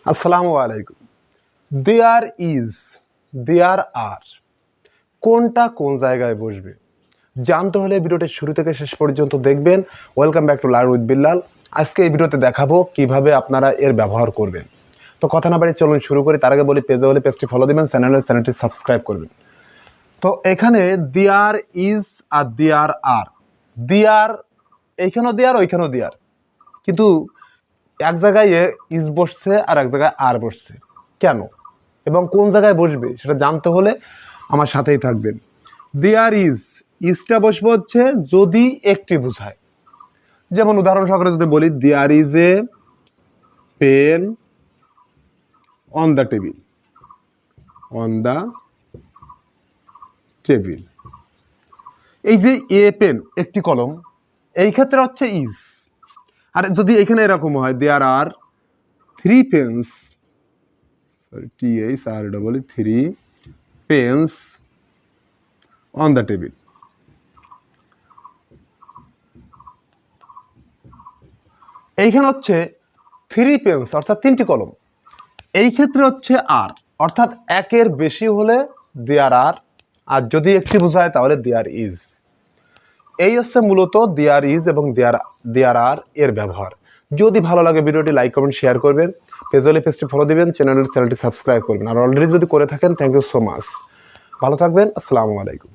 আসসালামু আলাইকুম। There is, দেয়ার আর, কোনটা কোন জায়গায় বসবে জানতে হলে ভিডিওটি শুরু থেকে শেষ পর্যন্ত দেখবেন। Welcome back to learn with Billal. আজকে এই ভিডিওতে দেখাবো কিভাবে আপনারা এর ব্যবহার করবেন। তো কথা না বাড়ি চলুন শুরু করি। তার আগে বলি, পেজে হলে পেজটি ফলো দিবেন, চ্যানেলটি সাবস্ক্রাইব করবেন। তো এখানে দেয়ার ইজ আর দেয়ার আর, দেয়ার এইখানেও দেয়ার ওইখানেও দেয়ার, কিন্তু এক জায়গায় ইজ বসছে আর এক জায়গায় আর বসছে কেন এবং কোন জায়গায় বসবে সেটা জানতে হলে আমার সাথেই থাকবেন। দেয়ার ইজটা বসবে হচ্ছে যদি একটি বোঝায়। যেমন উদাহরণ সহকারে যদি বলি, there is a pen on the table, on the table. এই যে এ পেন একটি কলম, এই ক্ষেত্রে হচ্ছে ইজ। আর যদি এখানে এরকম হয়, there are three pens, three pens on the table, এইখানে হচ্ছে থ্রি পেন্স অর্থাৎ তিনটি কলম, এই ক্ষেত্রে হচ্ছে আর অর্থাৎ একের বেশি হলে দেয়ার আর, আর যদি একটি বোঝায় তাহলে দেয়ার ইজ। এই হচ্ছে মূলত দেয়ার ইজ এবং দেয়ার আর এর ব্যবহার। যদি ভালো লাগে ভিডিওটি লাইক কমেন্ট শেয়ার করবেন, পেজ হলে পেজটি ফলো দিবেন, চ্যানেলটি সাবস্ক্রাইব করবেন। আর অলরেডি যদি করে থাকেন, থ্যাংক ইউ সো মাচ। ভালো থাকবেন। আসসালামু আলাইকুম।